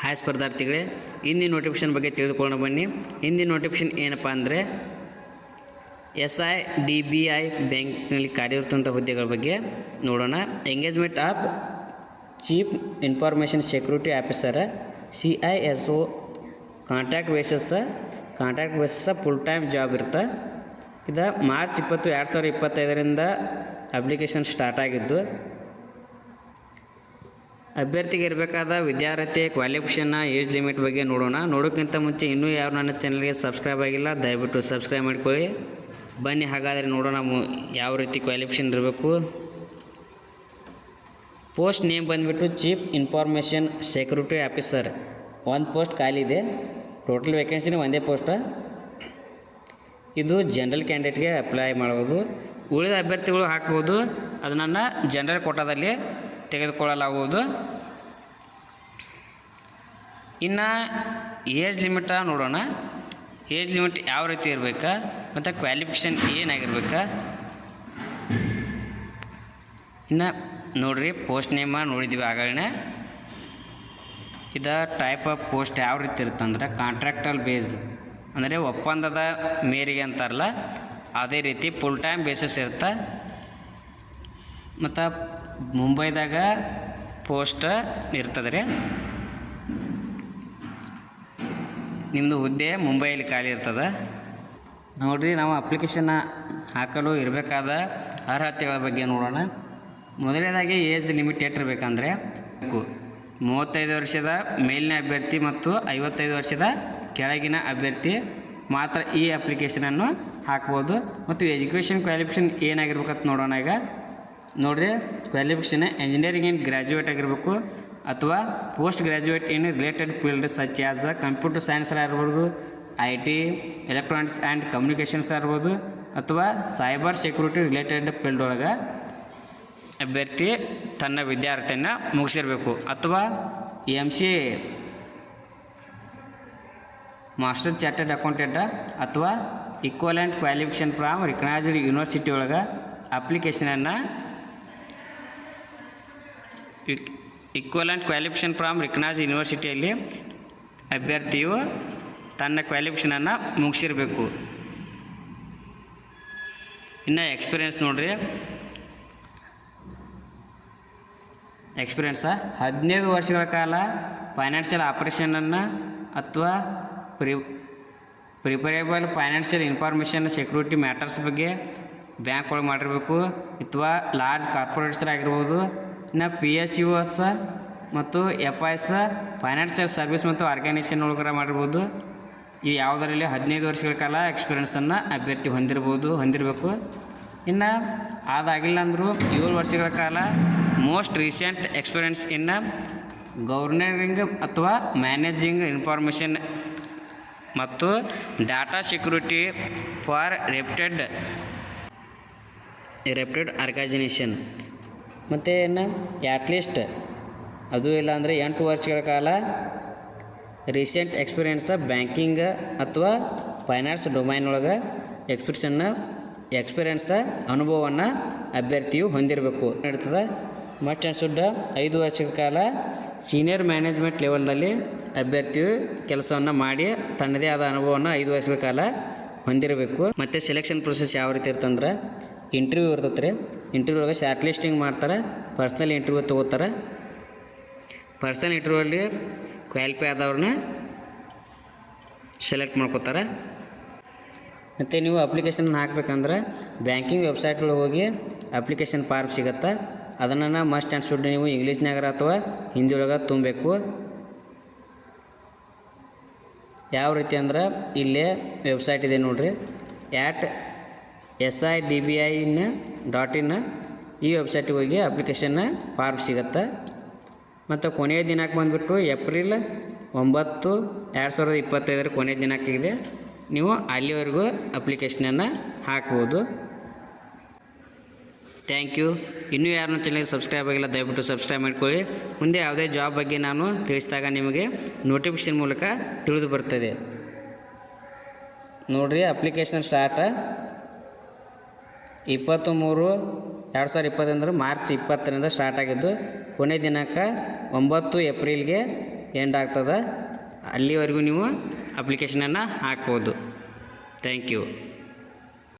Hi ಸ್ಪರ್ಧಾರ್ಥಿಗಳೇ, ಹಿಂದಿನ notification ಬಗ್ಗೆ ತಿಳಿದುಕೊಳ್ಳೋಣ ಬನ್ನಿ. ಹಿಂದಿನ ನೋಟಿಫಿಕೇಷನ್ ಏನಪ್ಪ ಅಂದರೆ SIDBI ಬ್ಯಾಂಕ್ನಲ್ಲಿ ಕಾರ್ಯರತ ಹುದ್ದೆಗಳ ಬಗ್ಗೆ ನೋಡೋಣ. Engagement of chief information security officer CISO contract basis full time job ಇರುತ್ತೆ. ಇದು ಮಾರ್ಚ್ 20, 2025ರಿಂದ ಅಪ್ಲಿಕೇಶನ್ ಸ್ಟಾರ್ಟ್ ಆಗಿದ್ದು. ಅಭ್ಯರ್ಥಿಗೆ ಇರಬೇಕಾದ ವಿದ್ಯಾರ್ಥಿ ಕ್ವಾಲಿಫಿಕೇಷನ್ನ ಏಜ್ ಲಿಮಿಟ್ ಬಗ್ಗೆ ನೋಡೋಕ್ಕಿಂತ ಮುಂಚೆ ಇನ್ನೂ ಯಾರು ನನ್ನ ಚಾನಲ್ಗೆ ಸಬ್ಸ್ಕ್ರೈಬ್ ಆಗಿಲ್ಲ, ದಯವಿಟ್ಟು ಸಬ್ಸ್ಕ್ರೈಬ್ ಮಾಡ್ಕೊಳ್ಳಿ. ಬನ್ನಿ ಹಾಗಾದರೆ ನೋಡೋಣ ಯಾವ ರೀತಿ ಕ್ವಾಲಿಫಿಕೇಷನ್ ಇರಬೇಕು. ಪೋಸ್ಟ್ ನೇಮ್ ಬಂದುಬಿಟ್ಟು ಚೀಫ್ ಇನ್ಫಾರ್ಮೇಷನ್ ಸೆಕ್ಯೂರಿಟಿ ಆಫೀಸರ್. ಒಂದು ಪೋಸ್ಟ್ ಖಾಲಿ ಇದೆ. ಟೋಟಲ್ ವೇಕೆನ್ಸಿನ ಒಂದೇ ಪೋಸ್ಟ್. ಇದು ಜನರಲ್ ಕ್ಯಾಂಡಿಡೇಟ್ಗೆ ಅಪ್ಲೈ ಮಾಡ್ಬೋದು. ಉಳಿದ ಅಭ್ಯರ್ಥಿಗಳು ಹಾಕ್ಬೋದು. ಅದನ್ನು ಜನರಲ್ ಕೋಟಾದಲ್ಲಿ ತೆಗೆದುಕೊಳ್ಳಲಾಗುವುದು. ಇನ್ನು ಏಜ್ ಲಿಮಿಟ ನೋಡೋಣ. ಏಜ್ ಲಿಮಿಟ್ ಯಾವ ರೀತಿ ಇರಬೇಕಾ ಮತ್ತು ಕ್ವಾಲಿಫಿಕೇಷನ್ ಏನಾಗಿರ್ಬೇಕಾ. ಇನ್ನು ನೋಡಿರಿ, ಪೋಸ್ಟ್ ನೇಮ ನೋಡಿದ್ದೀವಿ ಆಗಳೇ. ಇದು ಟೈಪ್ ಆಫ್ ಪೋಸ್ಟ್ ಯಾವ ರೀತಿ ಇರುತ್ತಂದ್ರೆ ಕಾಂಟ್ರಾಕ್ಟಲ್ ಬೇಸ್, ಅಂದರೆ ಒಪ್ಪಂದದ ಮೇರೆಗೆ ಅಂತಾರಲ್ಲ ಅದೇ ರೀತಿ ಫುಲ್ ಟೈಮ್ ಬೇಸಿಸ್ ಇರುತ್ತೆ. ಮತ್ತು ಮುಂಬೈದಾಗ ಪೋಸ್ಟ್ ಇರ್ತದೆ ರೀ. ನಿಮ್ಮದು ಹುದ್ದೆ ಮುಂಬೈಯಲ್ಲಿ ಖಾಲಿ ಇರ್ತದೆ. ನೋಡಿರಿ, ನಾವು ಅಪ್ಲಿಕೇಶನ್ನ ಹಾಕಲು ಇರಬೇಕಾದ ಅರ್ಹತೆಗಳ ಬಗ್ಗೆ ನೋಡೋಣ. ಮೊದಲನೇದಾಗಿ ಏಜ್ ಲಿಮಿಟ್ ಎಷ್ಟಿರಬೇಕಂದ್ರೆ 35 ವರ್ಷದ ಮೇಲಿನ ಅಭ್ಯರ್ಥಿ ಮತ್ತು 55 ವರ್ಷದ ಕೆಳಗಿನ ಅಭ್ಯರ್ಥಿ ಮಾತ್ರ ಈ ಅಪ್ಲಿಕೇಶನನ್ನು ಹಾಕ್ಬೋದು. ಮತ್ತು ಎಜುಕೇಷನ್ ಕ್ವಾಲಿಫಿಕೇಷನ್ ಏನಾಗಿರ್ಬೇಕಂತ ನೋಡೋಣ. ಈಗ ನೋಡಿರಿ, ಕ್ವಾಲಿಫಿಕೇಷನ್ ಇಂಜಿನಿಯರಿಂಗ್ ಇನ್ ಗ್ರ್ಯಾಜುಯೇಟ್ ಆಗಿರಬೇಕು ಅಥವಾ ಪೋಸ್ಟ್ ಗ್ರ್ಯಾಜುಯೇಟ್ ಇನ್ related field such as computer science ಆಗಿರ್ಬೋದು, IT, ಎಲೆಕ್ಟ್ರಾನಿಕ್ಸ್ ಆ್ಯಂಡ್ ಕಮ್ಯುನಿಕೇಷನ್ಸ್ ಆಗಿರ್ಬೋದು, ಅಥವಾ ಸೈಬರ್ ಸೆಕ್ಯೂರಿಟಿ ರಿಲೇಟೆಡ್ ಫೀಲ್ಡ್ ಒಳಗೆ ಅಭ್ಯರ್ಥಿ ತನ್ನ ವಿದ್ಯಾರ್ಥಿಯನ್ನು ಮುಗಿಸಿರಬೇಕು. ಅಥವಾ MCA ಮಾಸ್ಟರ್ ಚಾರ್ಟೆಡ್ ಅಕೌಂಟೆಂಟ್ ಅಥವಾ equivalent qualification from recognised university ಒಳಗೆ ಅಪ್ಲಿಕೇಶನನ್ನು ಈಕ್ವಲೆಂಟ್ ಕ್ವಾಲಿಫಿಕೇಷನ್ ಫ್ರಾಮ್ ರಿಕಗ್ನೈಸ್ಡ್ ಯೂನಿವರ್ಸಿಟಿಯಲ್ಲಿ ಅಭ್ಯರ್ಥಿಯು ತನ್ನ ಕ್ವಾಲಿಫಿಕೇಷನನ್ನು ಮುಗಿಸಿರಬೇಕು. ಇನ್ನು ಎಕ್ಸ್ಪೀರಿಯೆನ್ಸ್ ನೋಡಿರಿ. ಎಕ್ಸ್ಪೀರಿಯೆನ್ಸ 15 ವರ್ಷಗಳ ಕಾಲ ಫೈನಾನ್ಷಿಯಲ್ ಆಪರೇಷನನ್ನು ಅಥವಾ ಪ್ರಿಪರೇಬಲ್ ಫೈನಾನ್ಷಿಯಲ್ ಇನ್ಫಾರ್ಮೇಷನ್ ಸೆಕ್ಯೂರಿಟಿ ಮ್ಯಾಟರ್ಸ್ ಬಗ್ಗೆ ಬ್ಯಾಂಕ್ ಒಳಗೆ ಮಾಡಿರಬೇಕು. ಅಥವಾ ಲಾರ್ಜ್ ಕಾರ್ಪೊರೇಟ್ಸ್ ಆಗಿರ್ಬೋದು. ಇನ್ನು PSUs ಮತ್ತು FIs ಫೈನಾನ್ಷಿಯಲ್ ಸರ್ವಿಸ್ ಮತ್ತು ಆರ್ಗನೈಸೇಷನ್ ಒಳಗಡೆ ಮಾಡಿರ್ಬೋದು. ಈ ಯಾವುದರಲ್ಲಿ 15 ವರ್ಷಗಳ ಕಾಲ ಎಕ್ಸ್ಪೀರಿಯೆನ್ಸನ್ನು ಅಭ್ಯರ್ಥಿ ಹೊಂದಿರಬೇಕು. ಇನ್ನು ಅದಾಗಿಲ್ಲ ಅಂದರೂ 7 ವರ್ಷಗಳ ಕಾಲ most recent experience in governing ಅಥವಾ ಮ್ಯಾನೇಜಿಂಗ್ ಇನ್ಫಾರ್ಮೇಷನ್ ಮತ್ತು data security for reputed organisation. ಮತ್ತು ಇನ್ನು ಅಟ್ಲೀಸ್ಟ್ ಅದು ಇಲ್ಲ ಅಂದರೆ 8 ವರ್ಷಗಳ ಕಾಲ ರೀಸೆಂಟ್ ಎಕ್ಸ್ಪೀರಿಯೆನ್ಸ್ ಬ್ಯಾಂಕಿಂಗ್ ಅಥವಾ ಫೈನಾನ್ಸ್ ಡೊಮೈನ್ ಒಳಗೆ ಎಕ್ಸ್ಪೀರಿಯೆನ್ಸ್ ಅನುಭವವನ್ನು ಅಭ್ಯರ್ಥಿಯು ಹೊಂದಿರಬೇಕು ಇರ್ತದೆ. ಮಸ್ಟ್ ಆ್ಯಂಡ್ ಶುಡ್ 5 ವರ್ಷಗಳ ಕಾಲ ಸೀನಿಯರ್ ಮ್ಯಾನೇಜ್ಮೆಂಟ್ ಲೆವೆಲ್ನಲ್ಲಿ ಅಭ್ಯರ್ಥಿಯು ಕೆಲಸವನ್ನು ಮಾಡಿ ತನ್ನದೇ ಆದ ಅನುಭವವನ್ನು 5 ವರ್ಷಗಳ ಕಾಲ ಹೊಂದಿರಬೇಕು. ಮತ್ತು ಸೆಲೆಕ್ಷನ್ ಪ್ರೊಸೆಸ್ ಯಾವ ರೀತಿ ಇರ್ತಂದ್ರೆ ಇಂಟರ್ವ್ಯೂ ಇರ್ತದೆ ರೀ. ಇಂಟರ್ವ್ಯೂ ಒಳಗೆ ಶಾರ್ಟ್ ಲಿಸ್ಟಿಂಗ್ ಮಾಡ್ತಾರೆ, ಪರ್ಸ್ನಲ್ ಇಂಟರ್ವ್ಯೂ ತೊಗೋತಾರೆ. ಪರ್ಸನಲ್ ಇಂಟರ್ವ್ಯೂಲ್ಲಿ ಕ್ವಾಲಿಫೈ ಆದವ್ರನ್ನ ಸೆಲೆಕ್ಟ್ ಮಾಡ್ಕೋತಾರೆ. ಮತ್ತು ನೀವು ಅಪ್ಲಿಕೇಶನ್ ಹಾಕಬೇಕಂದ್ರೆ ಬ್ಯಾಂಕಿಂಗ್ ವೆಬ್ಸೈಟ್ ಒಳಗೆ ಹೋಗಿ ಅಪ್ಲಿಕೇಶನ್ ಫಾರ್ಮ್ ಸಿಗುತ್ತೆ. ಅದನ್ನು ಮಸ್ಟ್ ಆ್ಯಂಡ್ ಶುಡ್ ನೀವು ಇಂಗ್ಲೀಷ್ನಾಗ ಅಥವಾ ಹಿಂದಿ ಒಳಗೆ ತುಂಬಬೇಕು. ಯಾವ ರೀತಿ ಅಂದ್ರೆ ಇಲ್ಲೇ ವೆಬ್ಸೈಟ್ ಇದೆ ನೋಡಿರಿ, @SIDBI.in ಈ ವೆಬ್ಸೈಟಿಗೆ ಹೋಗಿ ಅಪ್ಲಿಕೇಶನ್ನ ಫಾರ್ಮ್ ಸಿಗುತ್ತೆ. ಮತ್ತು ಕೊನೆಯ ದಿನಾಂಕ ಬಂದುಬಿಟ್ಟು ಏಪ್ರಿಲ್ 9, 2025 ಕೊನೆಯ ದಿನಾಂಕ ಇದೆ. ನೀವು ಅಲ್ಲಿವರೆಗೂ ಅಪ್ಲಿಕೇಶನನ್ನು ಹಾಕ್ಬೋದು. Thank you. ಇನ್ನೂ ಯಾರನ್ನ ಚಾನಲ್ಗೆ ಸಬ್ಸ್ಕ್ರೈಬ್ ಆಗಿಲ್ಲ, ದಯವಿಟ್ಟು ಸಬ್ಸ್ಕ್ರೈಬ್ ಮಾಡ್ಕೊಳ್ಳಿ. ಮುಂದೆ ಯಾವುದೇ ಜಾಬ್ ಬಗ್ಗೆ ನಾನು ತಿಳಿಸಿದಾಗ ನಿಮಗೆ ನೋಟಿಫಿಕೇಷನ್ ಮೂಲಕ ತಿಳಿದು ಬರ್ತದೆ. ನೋಡಿರಿ, ಅಪ್ಲಿಕೇಶನ್ ಸ್ಟಾರ್ಟ್ 23, 2020 ಮಾರ್ಚ್ 20ರಿಂದ ಸ್ಟಾರ್ಟ್ ಆಗಿದ್ದು ಕೊನೆ ದಿನಾಂಕ 9 ಏಪ್ರಿಲ್ಗೆ ಎಂಡ್ ಆಗ್ತದೆ, ಅಲ್ಲಿವರೆಗೂ ನೀವು ಅಪ್ಲಿಕೇಶನನ್ನು ಹಾಕ್ಬೋದು. Thank you.